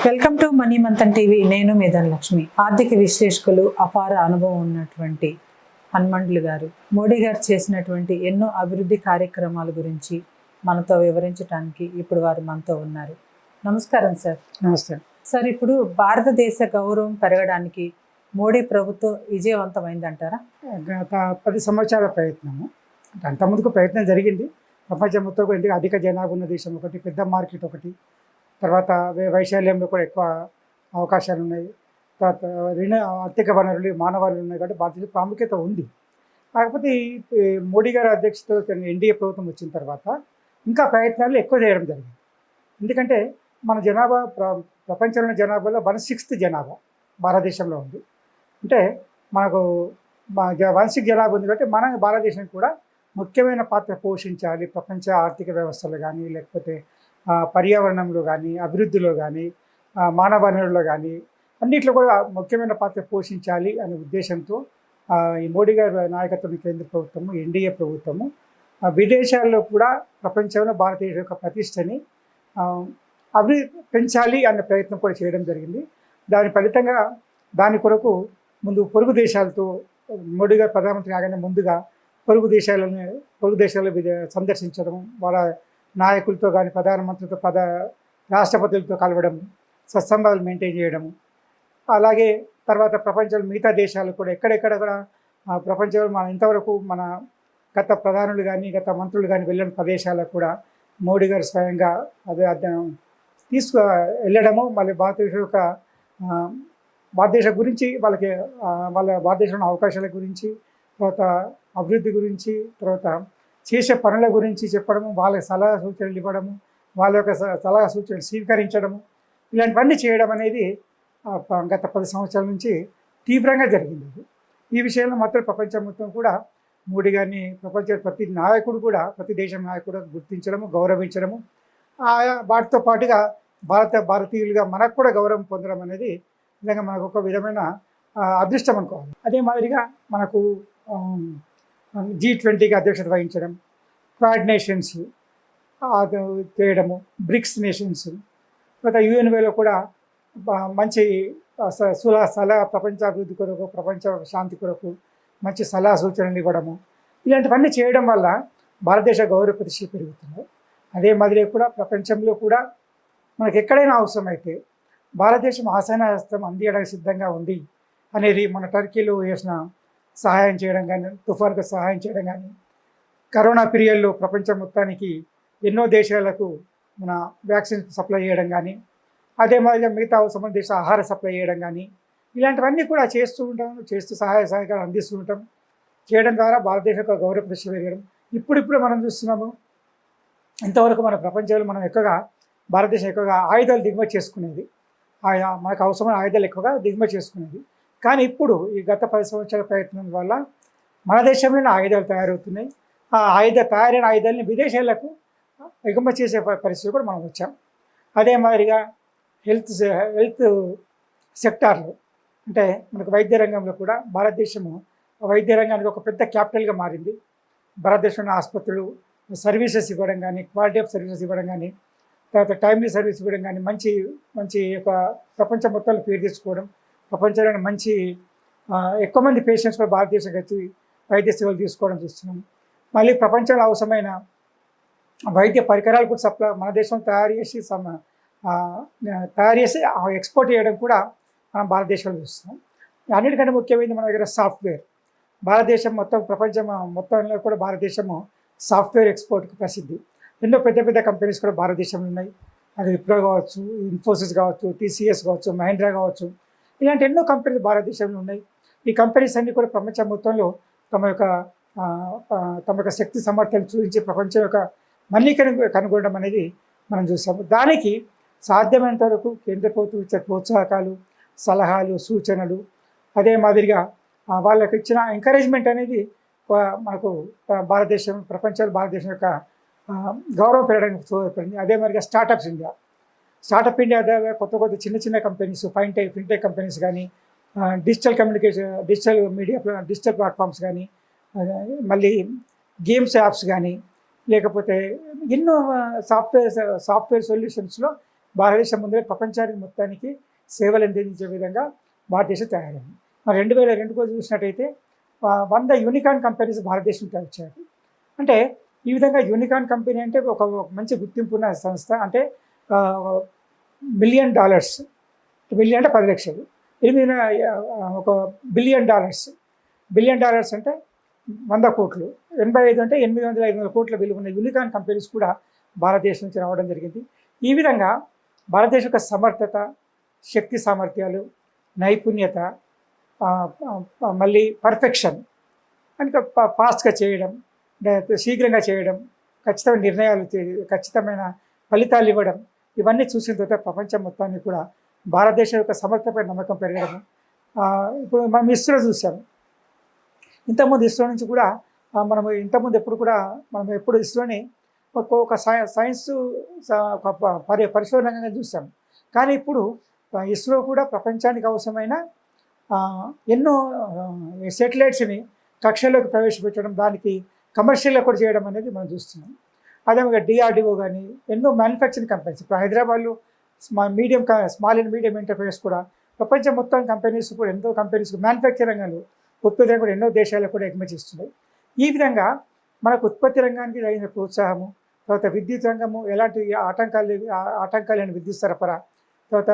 Welcome to money Manthan TV. నేను మీ ధనలక్ష్మి. ఆర్థిక విశ్లేషకులు, అపార అనుభవం ఉన్నటువంటి హనుమంతులు గారు మోడీ గారు చేసినటువంటి ఎన్నో అభివృద్ధి కార్యక్రమాల గురించి మనతో వివరించడానికి ఇప్పుడు వారు మనతో ఉన్నారు. నమస్కారం సార్. నమస్తే సార్, ఇప్పుడు భారతదేశ గౌరవం పెరగడానికి మోడీ ప్రభుత్వం విజయవంతమైందంటారా? గత 10 సంవత్సరాల ప్రయత్నము, అంతకుముందుకు ప్రయత్నం జరిగింది. ప్రపంచం మొత్తం ఎందుకు అధిక జనాభా ఉన్న దేశం ఒకటి, పెద్ద మార్కెట్ ఒకటి, తర్వాత వైశాల్యంలో కూడా ఎక్కువ అవకాశాలు ఉన్నాయి, తర్వాత ఆర్థిక వనరులు, మానవ వనరులు ఉన్నాయి కాబట్టి భారతదేశ ప్రాముఖ్యత ఉంది. కాకపోతే ఈ మోడీ గారి అధ్యక్షతతో ఎన్డీఏ ప్రభుత్వం వచ్చిన తర్వాత ఇంకా ప్రయత్నాలు ఎక్కువ చేయడం జరిగింది. ఎందుకంటే మన జనాభా ప్రపంచంలో జనాభాలో 1/6 జనాభా భారతదేశంలో ఉంది. అంటే మనకు 1/6 జనాభా ఉంది కాబట్టి మన భారతదేశం కూడా ముఖ్యమైన పాత్ర పోషించాలి. ప్రపంచ ఆర్థిక వ్యవస్థలో కానీ, లేకపోతే పర్యావరణంలో కానీ, అభివృద్ధిలో కానీ, మానవ వనరుల్లో కానీ అన్నింటిలో కూడా ముఖ్యమైన పాత్ర పోషించాలి అనే ఉద్దేశంతో ఈ మోడీ గారి నాయకత్వం కేంద్ర ప్రభుత్వము, ఎన్డీఏ ప్రభుత్వము విదేశాల్లో కూడా ప్రపంచంలో భారతదేశం యొక్క ప్రతిష్టని అభివృద్ధి పెంచాలి అనే ప్రయత్నం కూడా చేయడం జరిగింది. దాని ఫలితంగా దాని కొరకు ముందు పొరుగు దేశాలతో మోడీ గారు ప్రధానమంత్రి కాగానే ముందుగా పొరుగు దేశాలను సందర్శించడం, వాళ్ళ నాయకులతో కానీ, ప్రధానమంత్రితో, రాష్ట్రపతులతో కలవడం, సత్సంబంధాలు మెయింటైన్ చేయడము, అలాగే తర్వాత ప్రపంచంలో మిగతా దేశాలు కూడా ఎక్కడెక్కడ కూడా ప్రపంచంలో మన ఇంతవరకు మన గత ప్రధానులు కానీ, గత మంత్రులు కానీ వెళ్ళిన ప్రదేశాలకు కూడా మోడీ గారు స్వయంగా వెళ్ళడము, మళ్ళీ భారతదేశం గురించి వాళ్ళకి వాళ్ళ భారతదేశంలో అవకాశాల గురించి, తర్వాత అభివృద్ధి గురించి, తర్వాత చేసే పనుల గురించి చెప్పడము, వాళ్ళకి సలహా సూచనలు ఇవ్వడము, వాళ్ళ యొక్క సలహా సూచనలు స్వీకరించడము, ఇలాంటివన్నీ చేయడం అనేది గత 10 సంవత్సరాల నుంచి తీవ్రంగా జరిగింది. ఈ విషయంలో మాత్రం ప్రపంచం మొత్తం కూడా మోడీ గారిని ప్రతి దేశం నాయకుడు గుర్తించడము, గౌరవించడము, వాటితో పాటుగా భారతీయులుగా మనకు కూడా గౌరవం పొందడం అనేది నిజంగా మనకు ఒక విధమైన అదృష్టం అనుకోవాలి. అదే మాదిరిగా మనకు G20కి అధ్యక్షత వహించడం, క్వాడ్ నేషన్స్ చేయడము, బ్రిక్స్ నేషన్స్, తర్వాత యుఎన్వేలో కూడా మంచి సలహా, ప్రపంచ అభివృద్ధి కొరకు, ప్రపంచ శాంతి కొరకు మంచి సలహా సూచనలు ఇవ్వడము, ఇలాంటివన్నీ చేయడం వల్ల భారతదేశ గౌరవ ప్రతిష్టలు పెరుగుతున్నాయి. అదే మాదిరిగా కూడా ప్రపంచంలో కూడా మనకు ఎక్కడైనా అవసరమైతే భారతదేశం ఆసన హస్తం అందియడానికి సిద్ధంగా ఉంది అనేది మన టర్కీలో చేసిన సహాయం చేయడం కానీ, తుఫాన్కు సహాయం చేయడం కానీ, కరోనా పీరియడ్లో ప్రపంచం మొత్తానికి ఎన్నో దేశాలకు మన వ్యాక్సిన్ సప్లై చేయడం కానీ, అదే మాదిరిగా మిగతా అవసరమైన దేశ ఆహార సప్లై చేయడం కానీ, ఇలాంటివన్నీ కూడా చేస్తూ సహాయ సహకారం అందిస్తూ ఉంటాం. చేయడం ద్వారా భారతదేశం యొక్క గౌరవ ప్రతిష్ట పెరగడం ఇప్పుడు మనం చూస్తున్నాము. ఇంతవరకు మన ప్రపంచంలో మనం భారతదేశం ఎక్కువగా ఆయుధాలు దిగుమతి చేసుకునేది, మనకు అవసరమైన ఆయుధాలు ఎక్కువగా దిగుమతి చేసుకునేది. కానీ ఇప్పుడు ఈ గత 10 సంవత్సరాల ప్రయత్నం వల్ల మన దేశంలోనే ఆయుధాలు తయారవుతున్నాయి. తయారైన ఆయుధాలని విదేశాలకు ఎగుమతి చేసే పరిస్థితి కూడా మనం వచ్చాం. అదే మాదిరిగా హెల్త్ సెక్టార్లో, అంటే మనకు వైద్య రంగంలో కూడా భారతదేశము వైద్య రంగానికి ఒక పెద్ద క్యాపిటల్గా మారింది. భారతదేశంలో ఆసుపత్రులు సర్వీసెస్ ఇవ్వడం కానీ, క్వాలిటీ ఆఫ్ సర్వీసెస్ ఇవ్వడం కానీ, తర్వాత టైమ్లీ సర్వీస్ ఇవ్వడం కానీ, మంచి యొక్క ప్రపంచం మొత్తంలో పేరు తెచ్చుకోవడం, ప్రపంచంలో మంచి ఎక్కువ మంది పేషెంట్స్ కూడా భారతదేశంకి వచ్చి వైద్య సేవలు తీసుకోవడం చూస్తున్నాం. మళ్ళీ ప్రపంచంలో అవసరమైన వైద్య పరికరాలు కూడా మన దేశంలో తయారు చేసి ఎక్స్పోర్ట్ చేయడం కూడా మనం భారతదేశంలో చూస్తున్నాం. అన్నిటికంటే ముఖ్యమైనది మన దగ్గర సాఫ్ట్వేర్. భారతదేశం ప్రపంచం మొత్తంలో కూడా భారతదేశము సాఫ్ట్వేర్ ఎక్స్పోర్ట్కి ప్రసిద్ధి. ఎన్నో పెద్ద కంపెనీస్ కూడా భారతదేశంలో ఉన్నాయి. అది విప్రో కావచ్చు, ఇన్ఫోసిస్ కావచ్చు, టీసీఎస్ కావచ్చు, మహీంద్రా కావచ్చు, ఇలాంటి ఎన్నో కంపెనీలు భారతదేశంలో ఉన్నాయి. ఈ కంపెనీస్ అన్నీ కూడా ప్రపంచం మొత్తంలో తమ యొక్క శక్తి సామర్థ్యాలు చూపించి ప్రపంచం యొక్క మళ్ళీ కనుగొనడం అనేది మనం చూసాము. దానికి సాధ్యమైనంత వరకు కేంద్ర ప్రభుత్వం ఇచ్చే ప్రోత్సాహకాలు, సలహాలు, సూచనలు, అదే మాదిరిగా వాళ్ళకి ఇచ్చిన ఎంకరేజ్మెంట్ అనేది మనకు ప్రపంచంలో భారతదేశం యొక్క గౌరవం పెరగడానికి తోడ్పడింది. అదే మాదిరిగా స్టార్టప్ ఇండియా ద్వారా కొత్త చిన్న కంపెనీస్, ఫిన్టెక్ కంపెనీస్ కానీ, డిజిటల్ మీడియా, డిజిటల్ ప్లాట్ఫామ్స్ కానీ, మళ్ళీ గేమ్స్ యాప్స్ కానీ, లేకపోతే ఎన్నో సాఫ్ట్వేర్ సొల్యూషన్స్లో భారతదేశం ముందే ప్రపంచానికి మొత్తానికి సేవలు అందించే విధంగా భారతదేశం తయారైంది. మరి 2002 కూడా చూసినట్టయితే 100 యూనికార్న్ కంపెనీస్ భారతదేశం వచ్చారు. అంటే ఈ విధంగా యూనికార్న్ కంపెనీ అంటే ఒక మంచి గుర్తింపు ఉన్న సంస్థ. అంటే $1 బిలియన్, బిలియన్ అంటే 10 లక్షలు, ఒక $1 బిలియన్ అంటే 100 కోట్లు, 85 అంటే 800-500 కోట్ల విలువ ఉన్న యూనికార్న్ కంపెనీస్ కూడా భారతదేశం నుంచి రావడం జరిగింది. ఈ విధంగా భారతదేశం యొక్క సమర్థత, శక్తి సామర్థ్యాలు, నైపుణ్యత, మళ్ళీ పర్ఫెక్షన్, అంటే ఫాస్ట్గా చేయడం, శీఘ్రంగా చేయడం, ఖచ్చితమైన నిర్ణయాలు, ఖచ్చితమైన ఫలితాలు ఇవ్వడం, ఇవన్నీ చూసిన తర్వాత ప్రపంచం మొత్తాన్ని కూడా భారతదేశం యొక్క సమర్థపై నమ్మకం పెరగడము. ఇప్పుడు మనం ఇస్రో చూసాము. ఇంతకుముందు ఇస్రో నుంచి కూడా మనము ఇంతకుముందు ఎప్పుడు ఇస్రోని ఒక సైన్స్ పరిశోధనగా చూసాం. కానీ ఇప్పుడు ఇస్రో కూడా ప్రపంచానికి అవసరమైన ఎన్నో శాటిలైట్స్ని కక్షలోకి ప్రవేశపెట్టడం, దానికి కమర్షియల్గా కూడా చేయడం అనేది మనం చూస్తున్నాం. అదేవిధంగా DRDO కానీ ఎన్నో మ్యానుఫ్యాక్చరింగ్ కంపెనీస్, ఇప్పుడు హైదరాబాద్లో స్మాల్ అండ్ మీడియం ఎంటర్ప్రైజెస్ కూడా ప్రపంచం మొత్తం కంపెనీస్ కూడా ఎంతో కంపెనీస్ మ్యానుఫ్యాక్చరింగ్ రంగంలో ఉత్పత్తి రంగంలో ఎన్నో దేశాలకు కూడా ఎగుమతి చేస్తున్నాయి. ఈ విధంగా మనకు ఉత్పత్తి రంగానికి తగిన ప్రోత్సాహము, తర్వాత విద్యుత్ రంగము ఎలాంటి ఆటంకాలు లేని విద్యుత్ సరఫరా, తర్వాత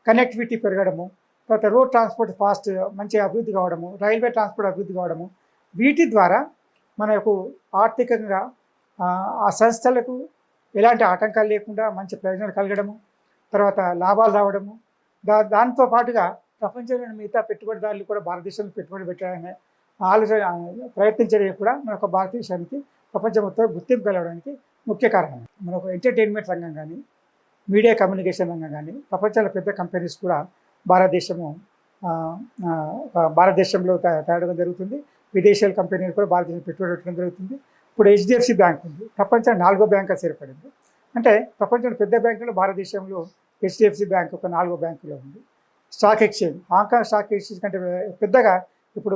కనెక్టివిటీ పెరగడము, తర్వాత రోడ్ ట్రాన్స్పోర్ట్ ఫాస్ట్ మంచి అభివృద్ధి కావడము, రైల్వే ట్రాన్స్పోర్ట్ అభివృద్ధి కావడము, వీటి ద్వారా మనకు ఆర్థికంగా ఆ సంస్థలకు ఎలాంటి ఆటంకాలు లేకుండా మంచి ప్రయోజనాలు కలగడము, తర్వాత లాభాలు రావడము, దాంతో పాటుగా ప్రపంచంలోని మిగతా పెట్టుబడిదారులు కూడా భారతదేశంలో పెట్టుబడి పెట్టడానికి ప్రయత్నించడం కూడా మన యొక్క భారతదేశానికి ప్రపంచం మొత్తం గుర్తింపు కలగడానికి ముఖ్య కారణం. మనకు ఎంటర్టైన్మెంట్ రంగం కానీ, మీడియా కమ్యూనికేషన్ రంగం కానీ ప్రపంచంలో పెద్ద కంపెనీస్ కూడా భారతదేశంలో తయారడం జరుగుతుంది. విదేశాల కంపెనీలు కూడా భారతదేశం పెట్టుబడి పెట్టడం జరుగుతుంది. ఇప్పుడు HDFC బ్యాంక్ ఉంది, ప్రపంచం 4వ బ్యాంక్గా చేరపడింది. అంటే ప్రపంచంలో పెద్ద బ్యాంకులు భారతదేశంలో HDFC బ్యాంక్ ఒక 4వ బ్యాంకులో ఉంది. Stock exchange, Hong Kong stock exchange కంటే పెద్దగా ఇప్పుడు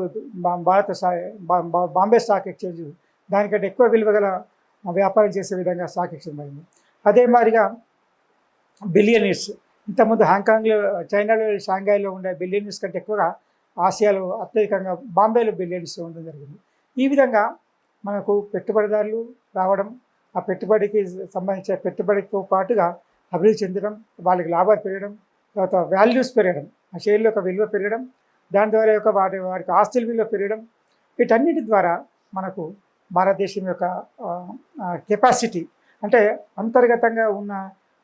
బాంబే స్టాక్ ఎక్స్చేంజ్ దానికంటే ఎక్కువ విలువ గల వ్యాపారం చేసే విధంగా స్టాక్ ఎక్స్చేంజ్ అయింది. అదే మాదిరిగా బిలియనీర్స్, ఇంతకుముందు హాంకాంగ్లో, చైనాలో, షాంఘాయిలో ఉండే బిలియనీర్స్ కంటే ఎక్కువగా ఆసియాలో అత్యధికంగా బాంబేలో బిలియనీర్స్ ఉండడం జరిగింది. ఈ విధంగా మనకు పెట్టుబడిదారులు రావడం, ఆ పెట్టుబడికి సంబంధించిన పెట్టుబడితో పాటుగా అభివృద్ధి చెందడం, వాళ్ళకి లాభాలు పెరగడం, తర్వాత వాల్యూస్ పెరగడం, ఆ షేర్ల యొక్క విలువ పెరగడం, దాని ద్వారా యొక్క వారికి ఆస్తుల విలువ పెరగడం, వీటన్నిటి ద్వారా మనకు భారతదేశం యొక్క కెపాసిటీ, అంటే అంతర్గతంగా ఉన్న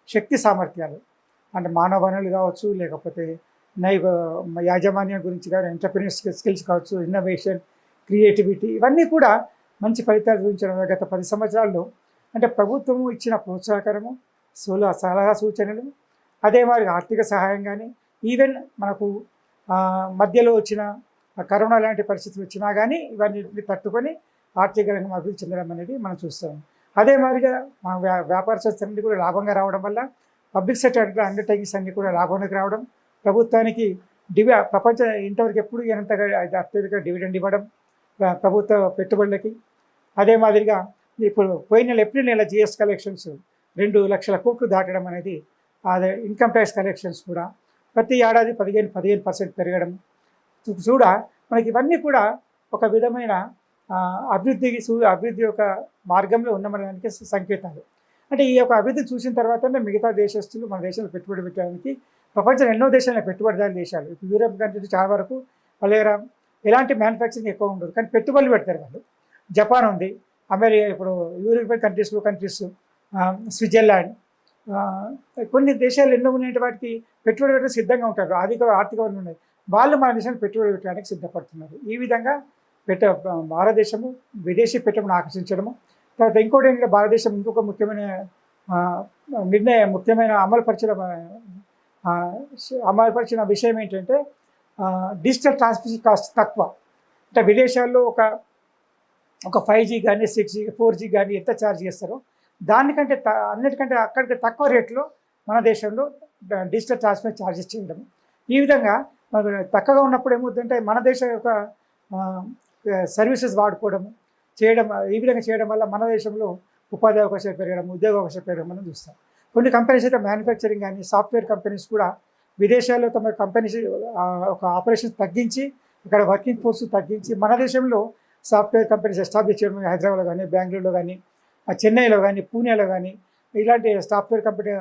శక్తి సామర్థ్యాలు, అంటే మానవ వనరులు కావచ్చు, లేకపోతే యాజమాన్యం గురించి కానీ, ఎంటర్ప్రినర్స్ స్కిల్స్ కావచ్చు, ఇన్నోవేషన్, క్రియేటివిటీ, ఇవన్నీ కూడా మంచి ఫలితాలు చూపించడం గత 10 సంవత్సరాల్లో. అంటే ప్రభుత్వము ఇచ్చిన ప్రోత్సాహకరము, సలహా సూచనలు, అదే మరి ఆర్థిక సహాయం కానీ, ఈవెన్ మనకు మధ్యలో వచ్చిన కరోనా లాంటి పరిస్థితులు వచ్చినా కానీ ఇవన్నీ తట్టుకొని ఆర్థిక రంగం అభివృద్ధి చెందడం అనేది మనం చూస్తాం. అదే మాదిరిగా మన వ్యాపార సంస్థలన్నీ కూడా లాభంగా రావడం వల్ల పబ్లిక్ సెక్టర్ అండర్టేకింగ్స్ అన్నీ కూడా లాభానికి రావడం, ప్రభుత్వానికి ప్రపంచం ఇంతవరకు ఎప్పుడు ఎంతగా అత్యధిక డివిడెండ్ ఇవ్వడం ప్రభుత్వ పెట్టుబడులకి. అదే మాదిరిగా ఇప్పుడు పోయిన ఏప్రిల్ నెల GS కలెక్షన్స్ 2 లక్షల కోట్లు దాటడం అనేది, అదే ఇన్కమ్ ట్యాక్స్ కలెక్షన్స్ కూడా ప్రతి ఏడాది 15% పెరగడం చూడ మనకి ఇవన్నీ కూడా ఒక విధమైన అభివృద్ధి యొక్క మార్గంలో ఉన్నామనడానికి సంకేతాలు. అంటే ఈ యొక్క అభివృద్ధి చూసిన తర్వాతనే మిగతా దేశస్తులు మన దేశంలో పెట్టుబడి పెట్టడానికి ప్రపంచం ఎన్నో దేశాల్లో పెట్టుబడిదారు దేశాలు, ఇప్పుడు యూరోప్ కంట్రీస్ చాలా వరకు వాళ్ళ ఎలాంటి మ్యానుఫ్యాక్చరింగ్ ఎక్కువ ఉండదు, కానీ పెట్టుబడులు పెడతారు వాళ్ళు. జపాన్ ఉంది, అమెరికా, ఇప్పుడు యూరోపియన్ కంట్రీస్, స్విట్జర్లాండ్, కొన్ని దేశాలు ఎన్నో ఉన్నాయి, వాటికి పెట్టుబడి పెట్టడానికి సిద్ధంగా ఉంటారు, ఆర్థిక వనరులు ఉన్నాయి, వాళ్ళు మన దేశాన్ని పెట్టుబడి పెట్టడానికి సిద్ధపడుతున్నారు. ఈ విధంగా భారతదేశము విదేశీ పెట్టుబడిని ఆకర్షించడము. తర్వాత ఇంకోటి ఏంటంటే భారతదేశం ఇంకొక ముఖ్యమైన అమలుపరిచిన విషయం ఏంటంటే డిజిటల్ ట్రాన్స్మిషన్ కాస్ట్ తక్కువ. అంటే విదేశాల్లో ఒక 5G కానీ 6G 4G కానీ ఎంత ఛార్జ్ చేస్తారో దానికంటే అన్నిటికంటే అక్కడికి తక్కువ రేట్లో మన దేశంలో డిజిటల్ ట్రాన్స్మిషన్ ఛార్జెస్ చేయడం. ఈ విధంగా తక్కువగా ఉన్నప్పుడు ఏమవుతుందంటే మన దేశం యొక్క సర్వీసెస్ వాడుకోవడము చేయడం, ఈ విధంగా చేయడం వల్ల మన దేశంలో ఉపాధి అవకాశాలు పెరగడం, ఉద్యోగ అవకాశాలు పెరగడం మనం చూస్తాం. కొన్ని కంపెనీస్ అయితే మ్యానుఫ్యాక్చరింగ్ కానీ సాఫ్ట్వేర్ కంపెనీస్ కూడా విదేశాల్లో తమ కంపెనీస్ ఒక ఆపరేషన్స్ తగ్గించి ఇక్కడ వర్కింగ్ ఫోర్స్ తగ్గించి మన దేశంలో సాఫ్ట్వేర్ కంపెనీస్ ఎస్టాబ్లిష్ చేయడం హైదరాబాద్లో కానీ బెంగళూరులో కానీ చెన్నైలో కానీ పూణేలో కానీ ఇలాంటి సాఫ్ట్వేర్ కంపెనీ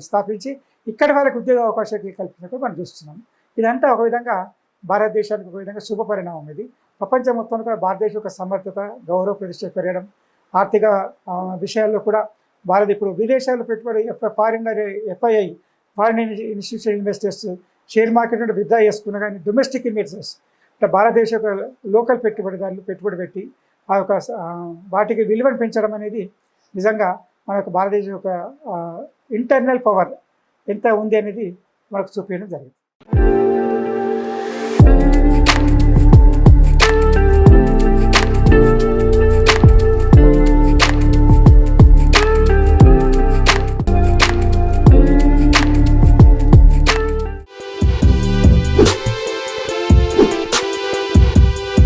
స్థాపించి ఇక్కడ వాళ్ళకి ఉద్యోగ అవకాశాలు కల్పించినట్టు మనం చూస్తున్నాం. ఇదంతా ఒక విధంగా భారతదేశానికి ఒక విధంగా శుభ పరిణామం. ఇది ప్రపంచం మొత్తంలో కూడా భారతదేశం యొక్క సమర్థత గౌరవ ప్రతిష్ట పెరగడం, ఆర్థిక విషయాల్లో కూడా భారత్ ఇప్పుడు విదేశాల్లో పెట్టుబడి FII foreign institutional investors share market నుండి విత్డ్రా చేసుకున్న కానీ డొమెస్టిక్ ఇన్వెస్టర్స్ ఇట్లా భారతదేశ యొక్క లోకల్ పెట్టుబడిదారులు పెట్టుబడి పెట్టి ఆ యొక్క వాటికి విలువను పెంచడం అనేది నిజంగా మన యొక్క భారతదేశం యొక్క ఇంటర్నల్ పవర్ ఎంత ఉంది అనేది మనకు చూపించడం జరిగింది.